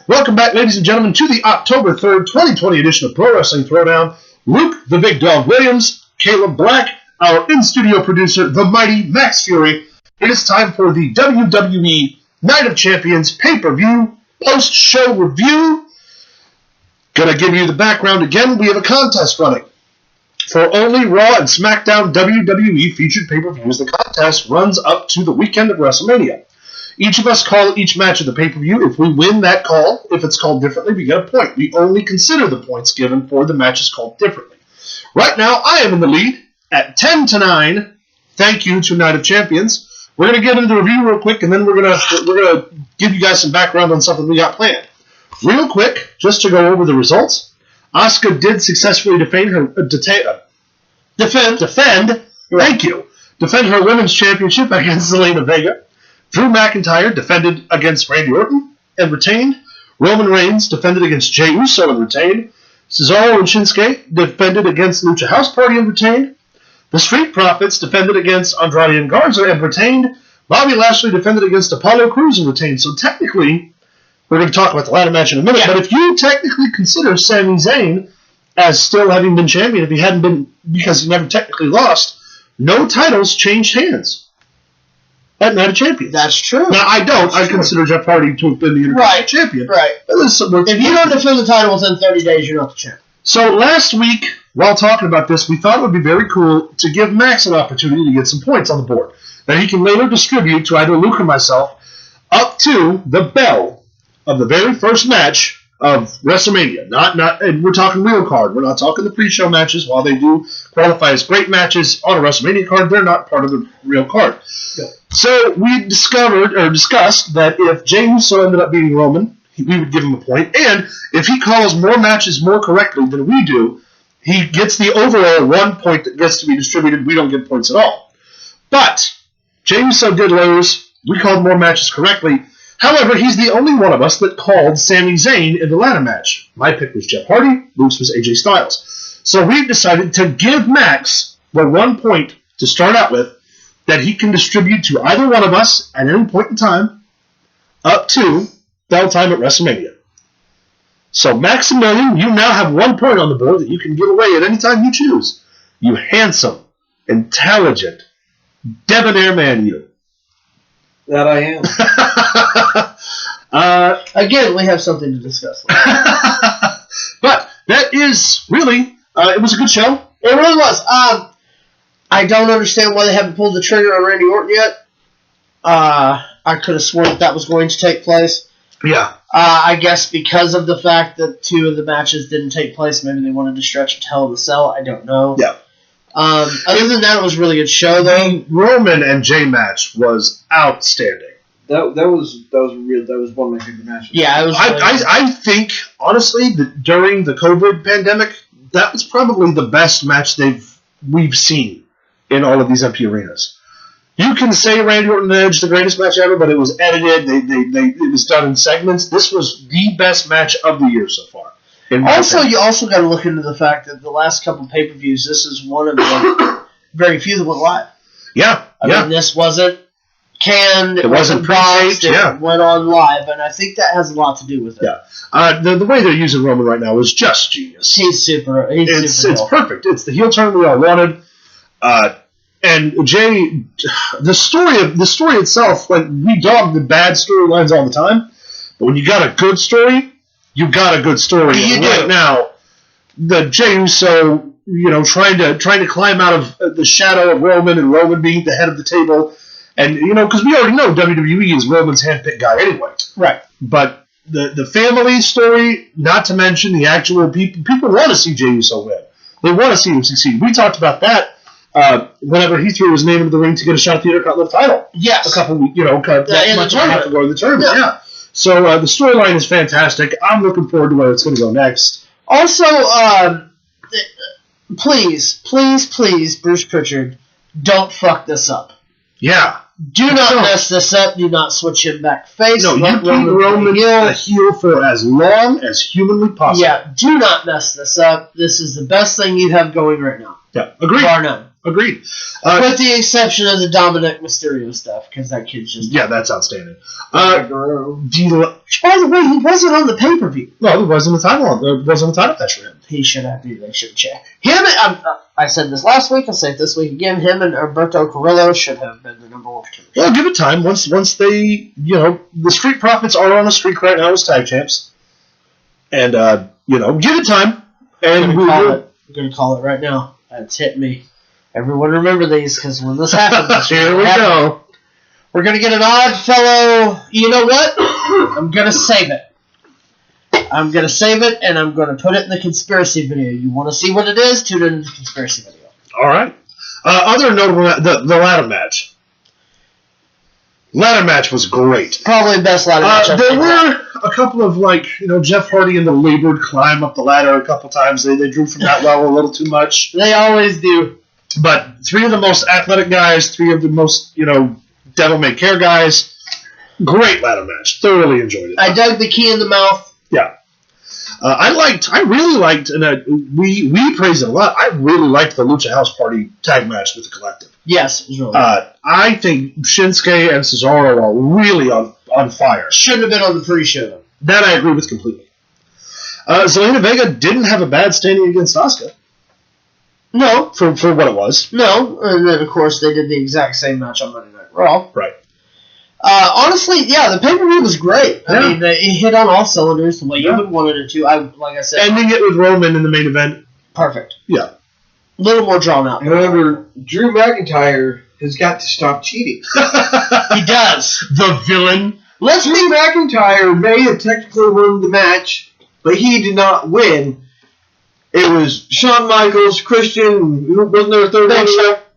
Welcome back, ladies and gentlemen, to the October 3rd, 2020 edition of Pro Wrestling Throwdown. Luke, the Big Dog Williams, Caleb Black, our in-studio producer, the mighty Max Fury. It is time for the WWE Night of Champions pay-per-view post-show review. Gonna give you the background again. We have a contest running for only Raw and SmackDown WWE featured pay-per-views. The contest runs up to the weekend of WrestleMania. Each of us call each match of the pay-per-view. If we win that call, if it's called differently, we get a point. We only consider the points given for the matches called differently. Right now, I am in the lead at 10-9. Thank you to Night of Champions. We're going to get into the review real quick, and then we're gonna give you guys some background on something we got planned. Real quick, just to go over the results, Asuka did successfully defend her women's championship against Zelina Vega. Drew McIntyre defended against Randy Orton and retained. Roman Reigns defended against Jey Uso and retained. Cesaro and Shinsuke defended against Lucha House Party and retained. The Street Profits defended against Andrade and Garza and retained. Bobby Lashley defended against Apollo Crews and retained. So technically, we're going to talk about the ladder match in a minute, but if you technically consider Sami Zayn as still having been champion, if he hadn't been, because he never technically lost, no titles changed hands at Night of Champions. That's true. Now, I don't. I consider Jeff Hardy to have been the Intercontinental Champion. Right. If you don't defend the title within 30 days, you're not the champ. So last week, while talking about this, we thought it would be very cool to give Max an opportunity to get some points on the board that he can later distribute to either Luke or myself up to the bell of the very first match of WrestleMania. And we're talking real card. We're not talking the pre-show matches. While they do qualify as great matches on a WrestleMania card, they're not part of the real card. Yeah. So we discussed that if Jey Uso ended up beating Roman, we would give him a point. And if he calls more matches more correctly than we do, he gets the overall 1 point that gets to be distributed. We don't get points at all. But Jey Uso did lose. We called more matches correctly. However, he's the only one of us that called Sami Zayn in the ladder match. My pick was Jeff Hardy. Luke's was AJ Styles. So we've decided to give Max the 1 point to start out with that he can distribute to either one of us at any point in time up to bell time at WrestleMania. So Maximilian, you now have 1 point on the board that you can give away at any time you choose. You handsome, intelligent, debonair man, you. That I am. Again, we have something to discuss. But that is really, it was a good show. It really was. I don't understand why they haven't pulled the trigger on Randy Orton yet. I could have sworn that was going to take place. Yeah. I guess because of the fact that 2 of the matches didn't take place, maybe they wanted to stretch it to Hell in a Cell. I don't know. Yeah. Other than that, it was a really good show, though. The Roman and Jey match was outstanding. That was one of my favorite matches. Yeah, it was. I think honestly that during the COVID pandemic, that was probably the best match we've seen in all of these empty arenas. You can say Randy Orton and Edge the greatest match ever, but it was edited. It was done in segments. This was the best match of the year so far. Also, you also got to look into the fact that the last couple pay-per-views, this is one of the very few that went live. Yeah, I mean, this wasn't canned. It wasn't pre-taped. It went on live, and I think that has a lot to do with it. Yeah. The way they're using Roman right now is just genius. He's super. It's perfect. It's the heel turn we all wanted. And Jey, the story itself, like, we dog the bad storylines all the time, but when you got a good story, you got a good story. You do. Right now, the Jey Uso, trying to climb out of the shadow of Roman and Roman being the head of the table, and because we already know WWE is Roman's handpicked guy anyway. Right. But the family story, not to mention the actual people want to see Jey Uso win. They want to see him succeed. We talked about that. Whenever he threw his name into the ring to get a shot at the Intercontinental title. Yes. A couple weeks, that much ago in the tournament. Yeah. So the storyline is fantastic. I'm looking forward to where it's going to go next. Also, please, Bruce Pritchard, don't fuck this up. Yeah. Do not mess this up. Do not switch him back face. No, you keep Roman a heel for as long as humanly possible. Yeah, do not mess this up. This is the best thing you have going right now. Yeah, agreed. Bar none. Agreed. With the exception of the Dominic Mysterio stuff, because that kid's just... Yeah, that's outstanding. By the way, he wasn't on the pay-per-view. No, it wasn't a title. It wasn't a title match for him. He should have been. They should check. I said this last week. I'll say it this week again. Him and Alberto Carrillo should have been the number one contenders. Well, give it time. Once they, the Street Profits are on a streak right now as tag champs. And, give it time. And I'm going to call it right now. It's hit me. Everyone remember these, because when this happens... Here we go. We're going to get an odd fellow... You know what? I'm going to save it. I'm going to save it, and I'm going to put it in the conspiracy video. You want to see what it is? Tune in the conspiracy video. All right. Other notable... The ladder match. Ladder match was great. Probably the best ladder match I've There were a couple of, Jeff Hardy and the labored climb up the ladder a couple times. They drew from that well a little too much. They always do. But three of the most athletic guys, three of the most, devil-may-care guys. Great ladder match. Thoroughly enjoyed it. I dug the key in the mouth. Yeah. I really liked, and we praised it a lot, I really liked the Lucha House Party tag match with the Collective. Yes, it was really good. I think Shinsuke and Cesaro are really on fire. Shouldn't have been on the pre-show, though. That I agree with completely. Zelina Vega didn't have a bad standing against Asuka. No. For what it was. No. And then, of course, they did the exact same match on Monday Night Raw. Right. Honestly, yeah, the pay-per-view was great. Yeah. I mean, it hit on all cylinders the way you would wanted it to. Like I said, ending it with Roman in the main event. Perfect. Yeah. A little more drawn out. However, Drew McIntyre has got to stop cheating. He does. The villain. Drew McIntyre may have technically won the match, but he did not win. It was Shawn Michaels, Christian, wasn't there a third one?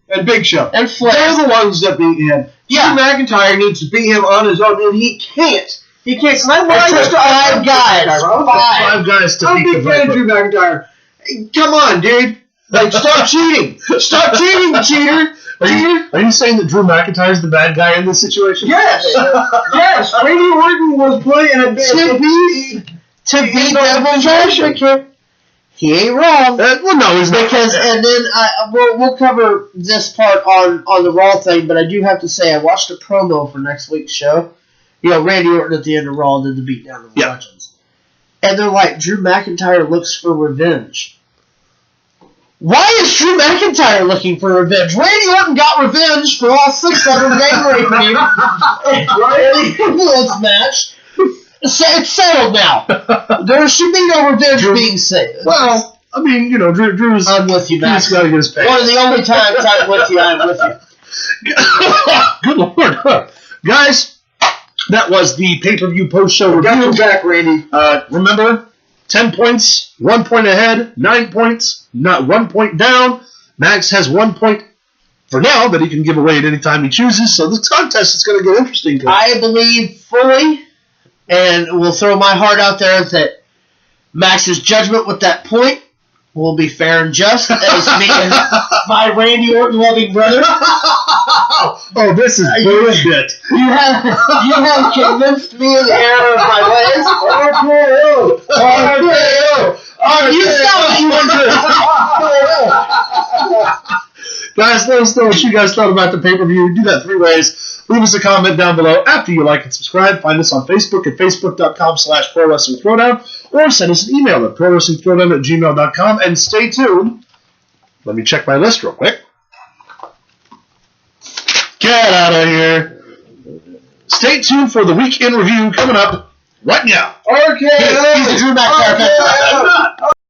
And Big Show. And Flair. They're the ones that beat him. Yeah. Drew McIntyre needs to beat him on his own, and he can't. He can't. So It took 5 guys. 5 guys to I'm a beat big the fan of Viper. Drew McIntyre. Come on, dude. Stop cheating. Stop cheating, cheater. Are you saying that Drew McIntyre is the bad guy in this situation? Yes. Yes. Randy Orton was playing a bit. To be devil's advocate. He ain't wrong. Well, no, he's not. Because, and then we'll cover this part on the Raw thing, but I do have to say I watched a promo for next week's show. Randy Orton at the end of Raw did the beatdown of the Legends. And they're like, Drew McIntyre looks for revenge. Why is Drew McIntyre looking for revenge? Randy Orton got revenge for all 6 of them gang raping him. Right? The ambulance match. It's settled now. There should be no revenge being said. Well, I mean, Drew's... I'm with you, Max. Drew's got to get his pay. One of the only times I'm with you, I'm with you. Good Lord. Guys, that was the pay-per-view post-show review. Got your back, Randy. Remember, 10 points, 1 point ahead, 9 points, not 1 point down. Max has 1 point for now that he can give away at any time he chooses, so this contest is going to get interesting. I believe fully, and we'll throw my heart out there that Max's judgment with that point will be fair and just, as me and my Randy Orton loving brother. Oh, this is bullshit. You have convinced me of the error of my ways. RKO! You saw what you want to. Guys, let us know what you guys thought about the pay-per-view. Do that 3 ways. Leave us a comment down below after you like and subscribe. Find us on Facebook at facebook.com/ProWrestling Throwdown, or send us an email at ProWrestlingThrowdown@gmail.com. And stay tuned. Let me check my list real quick. Get out of here. Stay tuned for the week in review coming up right now. RKO! He's a Drew McIntyre.